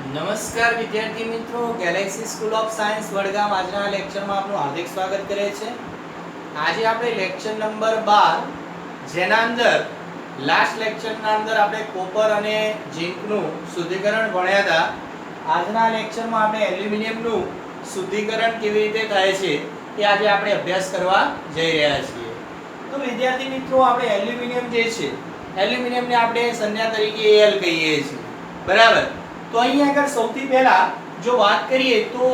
નમસ્કાર વિદ્યાર્થી મિત્રો, Galaxy school of science Vadgam આજના લેક્ચરમાં આપનું હાર્દિક સ્વાગત કરે છે। આજે આપણે લેક્ચર નંબર 12 જેના અંદર લાસ્ટ લેક્ચરના અંદર આપણે કોપર અને ઝિંકનું શુદ્ધિકરણ ભણ્યા હતા। આજના લેક્ચરમાં આપણે એલ્યુમિનિયમનું શુદ્ધિકરણ કેવી રીતે થાય છે એ આજે આપણે અભ્યાસ કરવા જઈ રહ્યા છીએ। તો વિદ્યાર્થી મિત્રો, આપણે એલ્યુમિનિયમ જે છે, એલ્યુમિનિયમને આપણે સંજ્ઞા તરીકે Al કહીએ છીએ, બરાબર। તો અહીંયા આગળ સૌથી પહેલા જો વાત કરીએ તો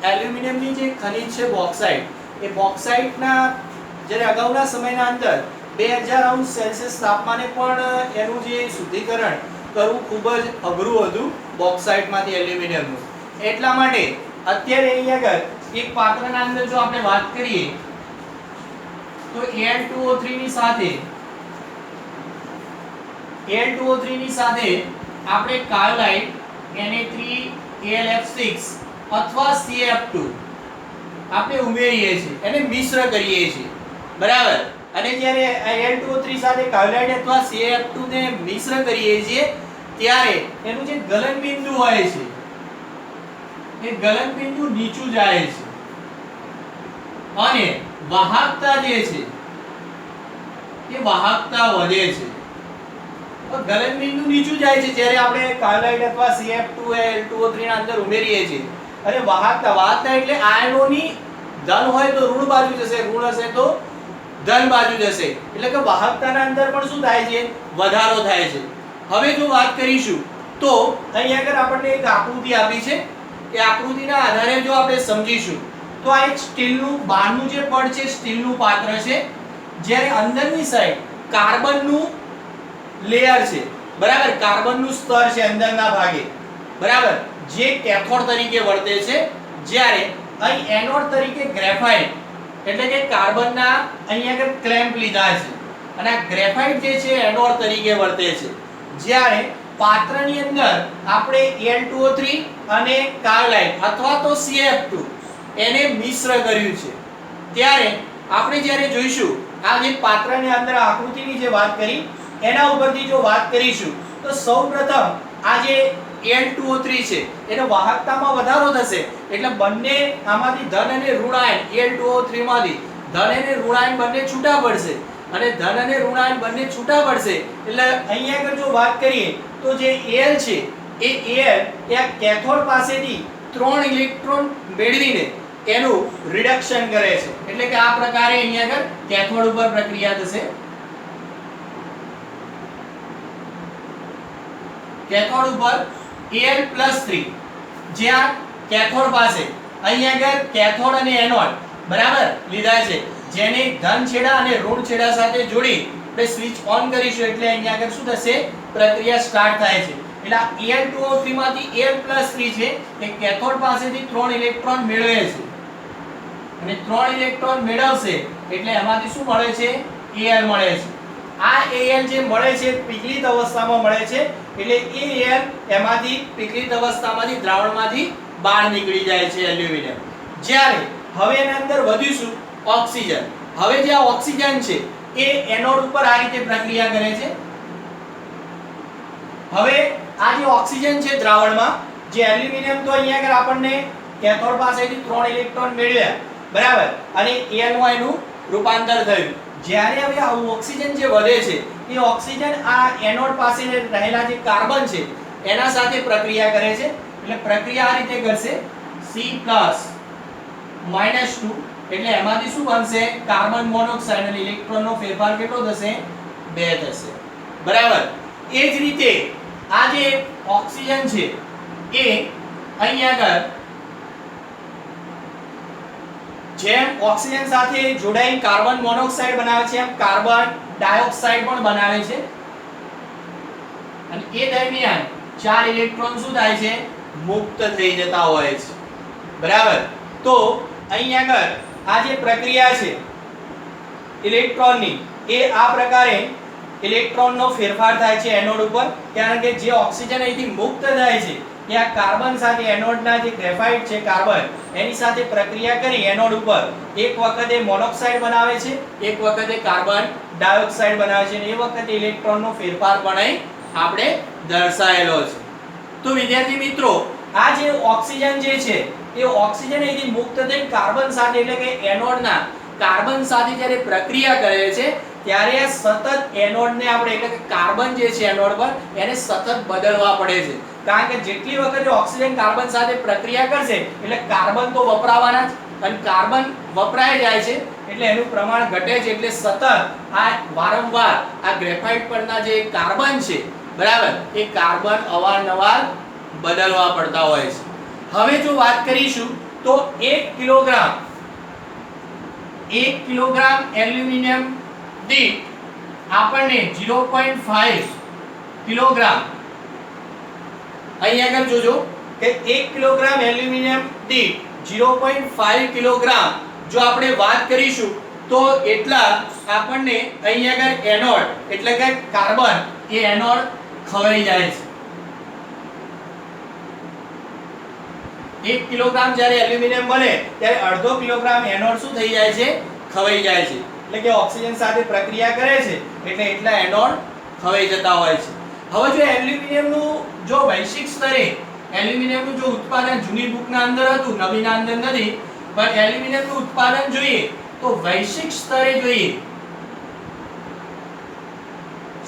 એલ્યુમિનિયમની જે ખનિજ છે બોક્સાઇટ, એ બોક્સાઇટના જ્યારે અગાઉના સમયના અંદર 2000 અંશ સેલ્સિયસ તાપમાને પણ એનું જે શુદ્ધિકરણ કરવું ખૂબ જ અઘરું હતું બોક્સાઇટમાંથી એલ્યુમિનિયમનું। એટલા માટે અત્યારે અહીંયા આગળ એક પાત્રના અંદર જો આપણે વાત કરીએ તો Al2O3 ની સાથે આપણે કાર્બાઇડ Na3AlF6 અથવા CF2 આપણે ઉમેરીએ છીએ, એને મિશ્ર કરીએ છીએ, બરાબર। અને જ્યારે Al2O3 સાથે કાર્બાઇડ અથવા CF2 ને મિશ્ર કરીએ છીએ ત્યારે એનું જે ગલન બિંદુ હોય છે એ ગલન બિંદુ નીચું જાય છે અને વાહકતા જે છે એ વાહકતા વધે છે। ગલન બિંદુ નીચું જાય છે જ્યારે આપણે કાર્બાઇડ અથવા CF2 Al2O3 ના અંદર ઉમેરીએ છીએ, અને વાહકતા એટલે આયનોની ધન હોય તો ઋણ બાજુ જશે, ઋણ હશે તો ધન બાજુ જશે, એટલે કે વાહકતાના અંદર પણ શું થાય છે, વધારો થાય છે। હવે જો વાત કરીશું તો અહીંયા આગળ આપણને એક આકૃતિ આપી છે, એ આકૃતિના આધારે જો આપણે સમજીશું તો આ એક સ્ટીલનું બહારનું જે પડ છે, સ્ટીલનું પાત્ર છે, જ્યારે અંદરની સાઈડ કાર્બનનું લેયર છે, બરાબર, કાર્બનનું સ્તર છે અંદરના ભાગે, બરાબર, જે કેથોડ તરીકે વર્તે છે, જ્યારે અહીં એનોડ તરીકે ગ્રેફાઇટ એટલે કે કાર્બનના અહીંયા આગળ ક્લેમ્પ લીધા છે, અને આ ગ્રેફાઇટ જે છે એનોડ તરીકે વર્તે છે। જ્યારે પાત્રની અંદર આપણે Al2O3 અને કાર્બાઇડ અથવા તો CF2 એને મિશ્ર કર્યું છે, ત્યારે આપણે જ્યારે જોઈશું આ જે પાત્રની અંદર આકૃતિની જે વાત કરી એના ઉપરથી જો વાત કરીશું તો સૌપ્રથમ આ જે Al2O3 છે એનો વાહકતામાં વધારો થશે, એટલે બંને આમાંથી ધન અને ઋણ આયન Al2O3 માંથી ધન અને ઋણ આયન બંને છૂટા પડશે, અને ધન અને ઋણ આયન બંને છૂટા પડશે એટલે અહીંયા આગળ જો વાત કરીએ તો જે Al છે એ Al એ આ કેથોડ પાસેથી 3 ઇલેક્ટ્રોન મેળવીને એનું રિડક્શન કરે છે, એટલે કે આ પ્રકારે અહીંયા આગળ કેથોડ ઉપર પ્રક્રિયા થશે। કેથોડ ઉપર Al+3 જ્યાં કેથોડ પાસે અહીંયા આગળ કેથોડ અને એનોડ બરાબર લીધા છે, જેને ધન છેડા અને ઋણ છેડા સાથે જોડી આપણે સ્વિચ ઓન કરીશું એટલે અહીંયા આગળ શું થશે, પ્રક્રિયા સ્ટાર્ટ થાય છે। એટલે Al2O3 માંથી Al+3 છે એ કેથોડ પાસેથી 3 ઇલેક્ટ્રોન મેળવે છે, અને 3 ઇલેક્ટ્રોન મેળવશે એટલે એમાંથી શું મળે છે, Al મળે છે। આ Al જે મળે છે પીગળિત અવસ્થામાં મળે છે, એટલે Al એમાંથી પીગળિત અવસ્થામાંથી દ્રાવણમાંથી બહાર નીકળી જાય છે એલ્યુમિનિયમ। જ્યારે હવે એના અંદર વધીશું ઓક્સિજન। હવે જે આ ઓક્સિજન છે એ એનોડ ઉપર આ રીતે પ્રક્રિયા કરે છે। હવે આ જે ઓક્સિજન છે દ્રાવણમાં, જે એલ્યુમિનિયમ તો અહીંયા આગળ આપણને કેથોડ પાસેથી 3 ઇલેક્ટ્રોન મેળવ્યા, બરાબર, અને Al માં એનું રૂપાંતર થયું। જ્યારે હવે આ ઓક્સિજન જે વધે છે એ ઓક્સિજન આ એનોડ પાસે રહેલા જે કાર્બન છે એના સાથે પ્રક્રિયા કરે છે, એટલે પ્રક્રિયા આ રીતે કરશે C+-2 એટલે એમાંથી શું બનશે, કાર્બન મોનોક્સાઇડ, અને ઇલેક્ટ્રોનનો ફેરફાર કેટલો થશે, 2 થશે, બરાબર। એ જ રીતે આ જે ઓક્સિજન છે એ અહીં આગળ જેમ ઓક્સિજન સાથે જોડાઈને કાર્બન મોનોક્સાઇડ બનાવે છે એમ કાર્બન ડાયોક્સાઇડ પણ બનાવે છે, અને એ દરમિયાન 4 ઇલેક્ટ્રોન શું થાય છે, મુક્ત થઈ જતા હોય છે, બરાબર। તો અહીં આગળ આ જે પ્રક્રિયા છે ઇલેક્ટ્રોનની એ આ પ્રકારે ઇલેક્ટ્રોનનો ફેરફાર થાય છે એનોડ ઉપર, કારણ કે જે ઓક્સિજન અહીંથી મુક્ત થાય છે એ આ કાર્બન સાથે એનોડના જે ગ્રેફાઇટ છે કાર્બન એની સાથે પ્રક્રિયા કરી એનોડ ઉપર એક વખતે મોનોક્સાઇડ બનાવે છે, એક વખતે કાર્બન ડાયોક્સાઇડ બનાવે છે, અને એ વખતે ઇલેક્ટ્રોનનો ફેરફાર પણ અહીં આપણે દર્શાવેલો છે। તો વિદ્યાર્થી મિત્રો, આ જે ઓક્સિજન જે છે એ ઓક્સિજન અહીંથી મુક્ત થઈને કાર્બન સાથે એટલે કે એનોડના કાર્બન સાથે જ્યારે પ્રક્રિયા કરે છે ત્યારે સતત એનોડને આપણે એટલે કે કાર્બન જે છે એનોડ પર એને સતત બદલવા પડે છે, કારણ કે જેટલી વખત ઓક્સિજન કાર્બન સાથે પ્રક્રિયા કરશે એટલે કાર્બન તો વપરાવાના જ, અને કાર્બન વપરાઈ જાય છે એટલે એનું પ્રમાણ ઘટે છે, એટલે સતત આ વારંવાર આ ગ્રેફાઇટ પરના જે કાર્બન છે બરાબર એ કાર્બન અવારનવાર બદલવા પડતા હોય છે. હવે જો વાત કરીશું તો 1 કિલોગ્રામ એલ્યુમિનિયમ દીઠ આપણને 0.5 કિલોગ્રામ, અહીં આગળ જોજો કે 1 કિલોગ્રામ એલ્યુમિનિયમ દીઠ 0.5 કિલોગ્રામ જો આપણે વાત કરીશું તો એટલા આપણને અહીં આગળ એનોડ એટલે કે કાર્બન એ એનોડ ખવાઈ જાય છે. 1 કિલોગ્રામ જ્યારે એલ્યુમિનિયમ બને ત્યારે અડધો કિલોગ્રામ એનોડ શું થઈ જાય છે? ખવાઈ જાય છે, એટલે કે ઓક્સિજન સાથે પ્રક્રિયા કરે છે એટલે એટલા એનોડ ખવાઈ જતા હોય છે. હવે જો એલ્યુમિનિયમનું જો વૈશ્વિક સ્તરે એલ્યુમિનિયમનું જો ઉત્પાદન જૂની બુકના અંદર હતું, નવીના અંદર નથી, પણ એલ્યુમિનિયમનું ઉત્પાદન જોઈએ તો વૈશ્વિક સ્તરે જોઈએ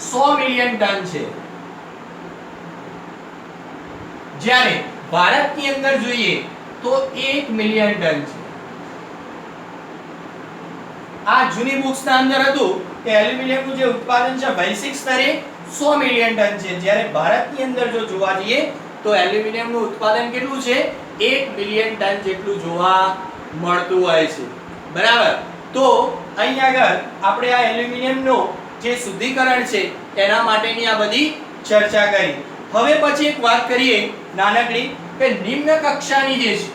100 મિલિયન ટન છે, જ્યારે ભારતની અંદર જોઈએ તો 1 મિલિયન ટન છે. આ જૂની બુક્સના અંદર હતું કે એલ્યુમિનિયમનું જે ઉત્પાદન છે વૈશ્વિક સ્તરે 100 મિલિયન ટન છે, જ્યારે ભારતની અંદર જો જોવા જઈએ તો એલ્યુમિનિયમનું ઉત્પાદન કેટલું છે? 1 મિલિયન ટન જેટલું જોવા મળતું હોય છે. બરાબર, તો અહીં આગળ આપણે આ એલ્યુમિનિયમનું જે શુદ્ધિકરણ છે એના માટેની આ બધી ચર્ચા કરી. હવે પછી એક વાત કરીએ નાનકડી કે નિમ્ન કક્ષાની જે છે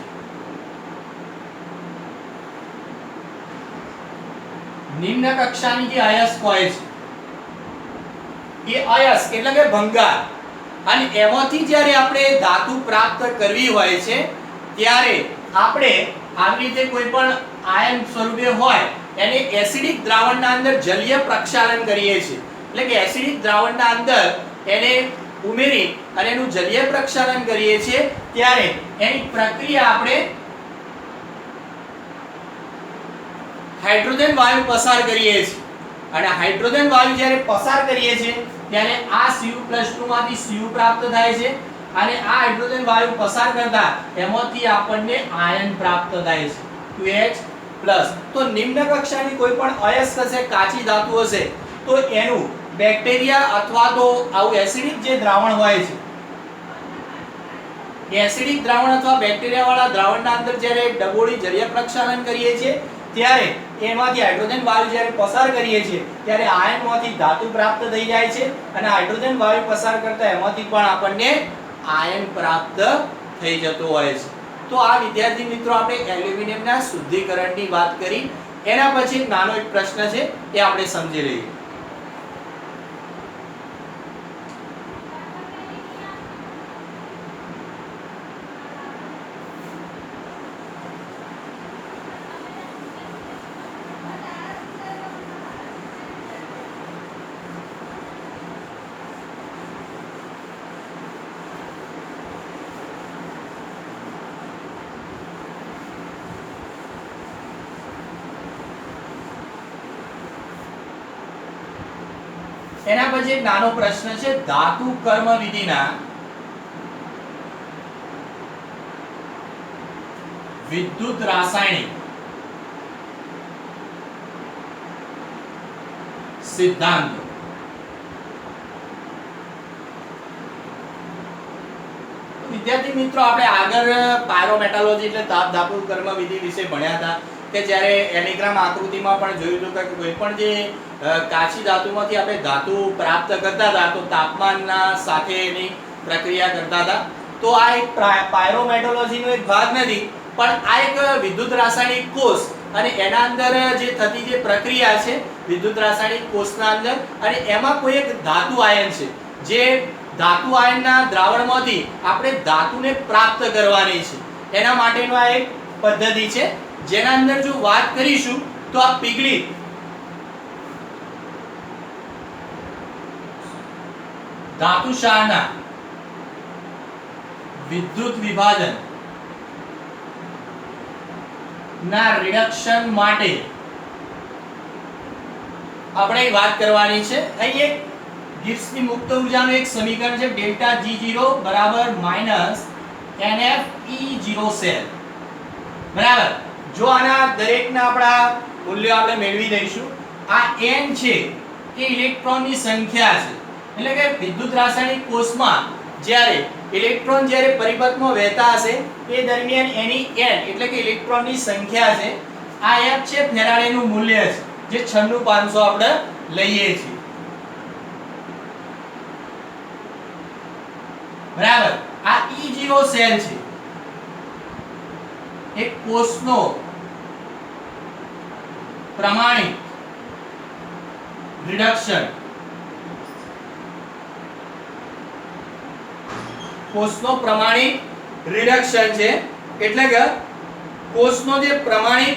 નિમ્ન કક્ષાની જે અયસ્ક હોય છે એ અયસ્ક એટલે કે ભંગાર, અને એમાંથી જ્યારે આપણે ધાતુ પ્રાપ્ત કરવી હોય છે ત્યારે આપણે આવી રીતે કોઈ પણ આયન સ્વરૂપે હોય એને એસિડિક દ્રાવણના અંદર જલીય પ્રક્ષાલન કરીએ છીએ, એટલે કે એસિડિક દ્રાવણના અંદર એને ઉમેરી અને એનું જલીય પ્રક્ષાલન કરીએ છીએ ત્યારે એની પ્રક્રિયા આપણે હાઇડ્રોજન વાયુ પસાર કરીએ છીએ, અને હાઇડ્રોજન વાયુ જ્યારે પસાર કરીએ છીએ ત્યારે આ Cu+ માંથી Cu પ્રાપ્ત થાય છે, અને આ હાઇડ્રોજન વાયુ પસાર કરતા એમાંથી આપણને આયન પ્રાપ્ત થાય છે 2H+. તો નિમ્ન કક્ષાની કોઈ પણ અયસ્ક હશે, કાચી ધાતુ હશે, તો એનું બેક્ટેરિયા અથવા તો આવું એસિડિક જે દ્રાવણ હોય છે એસિડિક દ્રાવણ અથવા બેક્ટેરિયા વાળા દ્રાવણના અંદર જ્યારે ડબોળી જલીય પ્રક્ષાલન કરીએ છીએ ત્યારે એમાંથી હાઇડ્રોજન વાયુ જ્યારે પસાર કરીએ છીએ ત્યારે આયનમાંથી ધાતુ પ્રાપ્ત થઈ જાય છે, અને હાઇડ્રોજન વાયુ પસાર કરતા એમાંથી પણ આપણને આયન પ્રાપ્ત થઈ જતો હોય છે. તો આ વિદ્યાર્થી મિત્રો આપણે એલ્યુમિનિયમના શુદ્ધિકરણની વાત કરી. એના પછી એક નાનો એક પ્રશ્ન છે એ આપણે સમજી લઈએ. એના પછી એક નાનો પ્રશ્ન છે ધાતુ કર્મ વિધિના વિદ્યુત રાસાયણિક સિદ્ધાંત. વિદ્યાર્થી મિત્રો આપણે આગળ પાયરોમેટાલોજી એટલે તાપ ધાતુ કર્મ વિધિ વિશે ભણ્યા હતા કે જ્યારે એનિગ્રામ આકૃતિમાં પણ જોયું હતું કે કોઈ પણ જે કાચી ધાતુમાંથી આપણે ધાતુ પ્રાપ્ત કરતા હતા તો તાપમાનના સાથે એની પ્રક્રિયા કરતા હતા. તો આ એક પાયરોમેટોલોજીનો એક ભાગ નથી, પણ આ એક વિદ્યુત રાસાયણિક કોષ અને એના અંદર જે થતી જે પ્રક્રિયા છે વિદ્યુત રાસાયણિક કોષના અંદર, અને એમાં કોઈ એક ધાતુ આયન છે જે ધાતુ આયનના દ્રાવણમાંથી આપણે ધાતુને પ્રાપ્ત કરવાની છે, એના માટેનો આ એક પદ્ધતિ છે. જેના અંદર જો વાત કરીશું તો આ પીગળી ધાતુશાળના વિદ્યુત વિભાજન ના રિડક્શન માટે આપણે વાત કરવાની છે. અહીં એક ગિબ્સની મુક્ત ઊર્જાનું એક સમીકરણ છે ડેલ્ટા G0 બરાબર માઈનસ NFE0 સેલ. બરાબર. જો આના દરેકના આપણા મૂલ્યો આપણે મેળવી દઈશું. આ n છે એ ઇલેક્ટ્રોનની સંખ્યા છે. એટલે કે વિદ્યુત રાસાયણિક કોષમાં જ્યારે ઇલેક્ટ્રોન જ્યારે પરિપથમાં વહેતા હશે એ દરમિયાન એની n એટલે કે ઇલેક્ટ્રોનની સંખ્યા છે. આ f છે ફેરાડેનું મૂલ્ય છે જે 96500 આપણે લઈએ છીએ. બરાબર. આ E0 સેલ છે એક કોષનો પ્રમાણિત રિડક્શન કોષનો પ્રમાણિત રિડક્શન છે. એટલે કે કોષનો જે પ્રમાણિત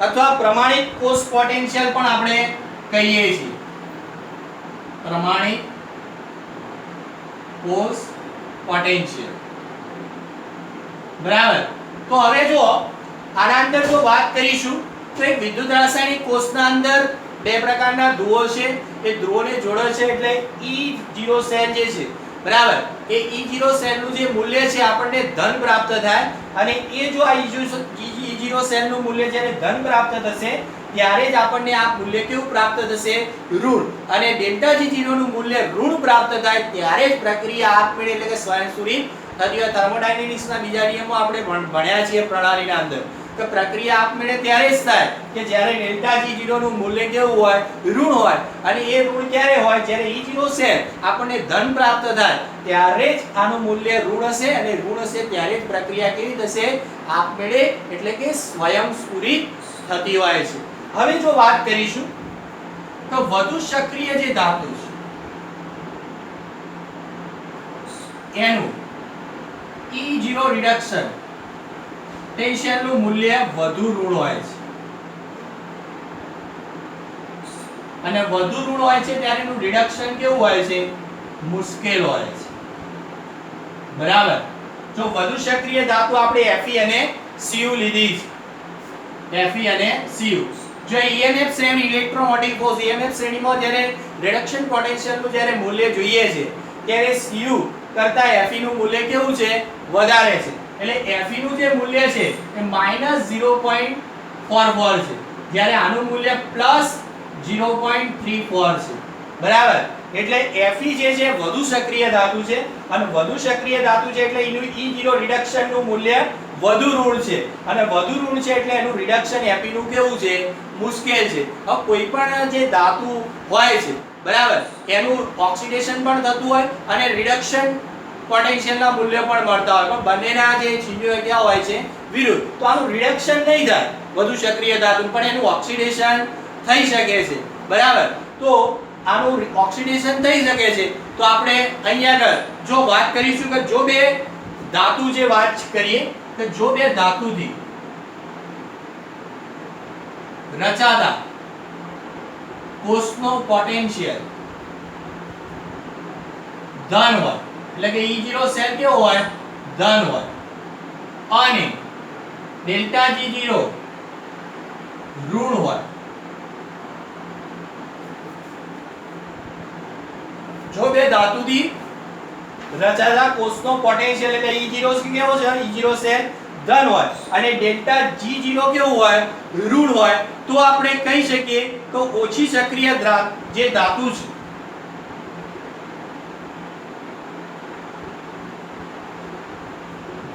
અથવા પ્રમાણિત કોષ પોટેન્શિયલ પણ આપણે કહીએ છીએ. પ્રમાણિત કોષ પોટેન્શિયલ. બરાબર. તો હવે જો આના અંદર જો વાત કરીશું તો એક વિદ્યુત રાસાયણિક કોષના અંદર બે પ્રકારના ધ્રુવો છે. એ ધ્રુવોને જોડે છે એટલે E0 સેલ જે છે બરાબર એ E0 સેલનું જે મૂલ્ય છે આપણને ધન પ્રાપ્ત થાય અને એ જો આ E0 સેલનું મૂલ્ય જ્યારે ધન પ્રાપ્ત થશે ત્યારે જ આપણને આ મૂલ્ય કેવું પ્રાપ્ત થશે ઋણ. અને ડેલ્ટા G0 નું મૂલ્ય ઋણ પ્રાપ્ત થાય ત્યારે જ પ્રક્રિયા આપમેળે એટલે કે સ્વયંસ્ફુરિત થતી હોય. થર્મોડાયનેમિક્સના બીજા નિયમો આપણે ભણ્યા છીએ પ્રણાલીના અંદર કે પ્રક્રિયા આપમેળે ત્યારે જ થાય કે જ્યારે ડેલ્ટા G0 નું મૂલ્ય કેવું હોય ઋણ હોય. અને એ ઋણ ક્યારે હોય જ્યારે E0 સેલ આપણને ધન પ્રાપ્ત થાય ત્યારે જ આનું મૂલ્ય ઋણ હશે અને ઋણ હશે ત્યારે જ પ્રક્રિયા કેવી થશે આપમેળે એટલે કે સ્વયંસ્ફુરિત થતી હોય છે. હવે જો વાત કરીશું તો વધુ સક્રિય જે ધાતુ છે એનું E0 રિડક્શન પોટેન્શિયલ નું મૂલ્ય વધુ ઋણ હોય છે અને વધુ ઋણ હોય છે ત્યારે એનું રિડક્શન કેવું હોય છે મુશ્કેલ હોય છે. બરાબર. જો વધુ સક્રિય ધાતુ આપણે Fe અને Cu લીધી છે. Fe અને Cu જો EMF શ્રેણી ઇલેક્ટ્રોમોટિવ ફોર્સ EMF શ્રેણીમાં જ્યારે રિડક્શન પોટેન્શિયલ નું જ્યારે મૂલ્ય જોઈએ છે ત્યારે Cu કરતા Fe નું મૂલ્ય કેવું છે વધારે છે. એટલે Fe નું જે મૂલ્ય છે એ -0.44 છે જ્યારે આનું મૂલ્ય +0.34 છે. બરાબર. એટલે Fe જે છે વધુ સક્રિય ધાતુ છે અને વધુ સક્રિય ધાતુ છે એટલે એનું E0 રિડક્શન નું મૂલ્ય વધુ ઋણ છે અને વધુ ઋણ છે એટલે એનું રિડક્શન Fe નું કેવું છે મુશ્કેલ છે. હવે કોઈ પણ જે ધાતુ હોય છે બરાબર એનું ઓક્સિડેશન પણ થતું હોય અને રિડક્શન પોટેન્શિયલ ના મૂલ્ય પણ મળતા હોય પણ બંનેના જે ચિહ્નો ક્યાં હોય છે વિરુદ્ધ. તો આનું રિડક્શન નહીં થાય વધુ સક્રિય ધાતુ પણ એનું ઓક્સિડેશન થઈ શકે છે. બરાબર. તો આનું ઓક્સિડેશન થઈ શકે છે તો આપણે અહીંયા આગળ જો વાત કરીશું કે જો બે ધાતુ જે વાત કરીએ કે જો બે ધાતુથી રચાતા કોષનો પોટેન્શિયલ ધન હોય એટલે કે E0 સેલ કેવો હોય ધન હોય અને ડેલ્ટા G0 ઋણ હોય. જો બે ધાતુથી રચાતા કોષનો પોટેન્શિયલ એટલે E0 કેવો છે E0 સેલ ધન હોય અને ડેલ્ટા G0 કેવું હોય ઋણ હોય તો આપણે કહી શકીએ તો ઓછી સક્રિય જે ધાતુ છે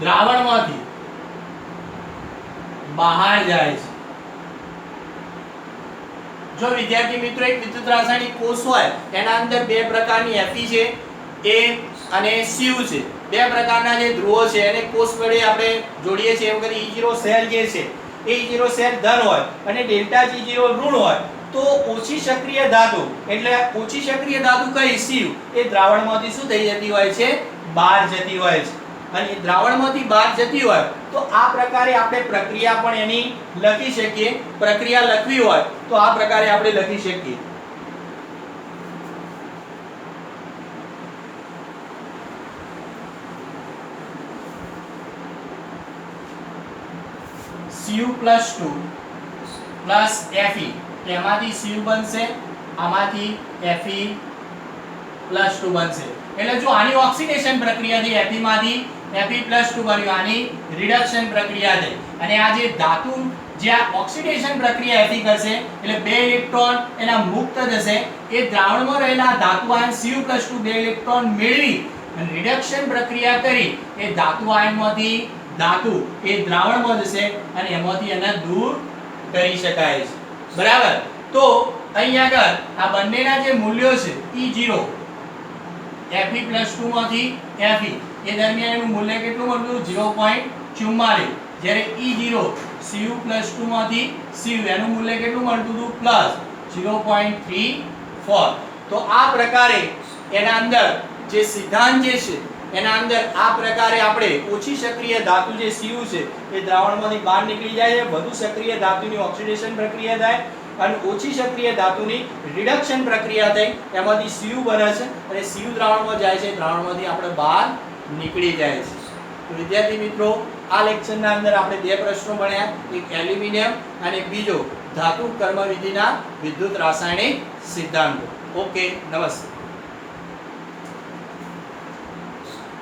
દ્રાવણમાંથી બહાર જાય છે. જો વિદ્યાર્થી મિત્રો એક વિદ્યુત રાસાયણિક કોષ હોય એના અંદર બે પ્રકારની Fe છે A અને Cu છે. બે પ્રકારના જે ધ્રુવો છે એને કોષ વડે આપણે જોડીએ છીએ. એમ કરી E0 સેલ જે છે એ E0 સેલ ધન હોય અને ડેલ્ટા G0 ઋણ હોય તો ઓછી સક્રિય ધાતુ એટલે ઓછી સક્રિય ધાતુ કઈ Cu એ દ્રાવણમાંથી શું થઈ જતી હોય છે બહાર જતી હોય છે. અને દ્રાવણમાંથી બહાર જતી હોય તો આ પ્રકારે આપણે પ્રક્રિયા પણ એની લખી શકીએ. પ્રક્રિયા લખવી હોય તો આ પ્રકારે આપણે લખી શકીએ. Cu+2 પ્લસ Fe, એમાંથી Cu બનશે, આમાંથી Fe+2 બનશે. એટલે જો આની ઓક્સિડેશન પ્રક્રિયા થઈ, Fe માંથી Fe+2 બન્યું, આની રિડક્શન પ્રક્રિયા થઈ, અને આ જે ધાતુ જ્યાં ઓક્સિડેશન પ્રક્રિયા Fe કરશે એટલે બે ઇલેક્ટ્રોન એના મુક્ત થશે, એ દ્રાવણમાં રહેલા ધાતુ આયન Cu+2 બે ઇલેક્ટ્રોન મેળવી અને રિડક્શન પ્રક્રિયા કરી એ ધાતુ આયનમાંથી ધાતુ એ દ્રાવણમાં જશે અને એમાંથી એને દૂર કરી શકાય છે. બરાબર. તો અહીં આગળ આ બંનેના જે મૂલ્યો છે E0 Fe+2 માંથી Fe એ દરમિયાન એનું મૂલ્ય કેટલું મળ્યું? 0.44. જ્યારે E0 Cu+2 માંથી Cu એનું મૂલ્ય કેટલું મળતું હતું? +0.34. તો આ પ્રકારે એના અંદર જે સિદ્ધાંત જે છે એના અંદર આ પ્રકારે આપણે ઓછી સક્રિય ધાતુ જે Cu છે એ દ્રાવણમાંથી બહાર નીકળી જાય છે, વધુ સક્રિય ધાતુની ઓક્સિડેશન પ્રક્રિયા થાય અને ઓછી સક્રિય ધાતુની રિડક્શન પ્રક્રિયા થઈ, એમાંથી Cu બને છે અને Cu દ્રાવણમાં જાય છે, દ્રાવણમાંથી આપણે બહાર નીકળી જાય છે. તો વિદ્યાર્થી મિત્રો, આ લેક્ચરના અંદર આપણે બે પ્રશ્નો ભણ્યા, એક એલ્યુમિનિયમ અને બીજો ધાતુ કર્મવિધિના વિદ્યુત રાસાયણિક સિદ્ધાંતો. ઓકે, નમસ્તે.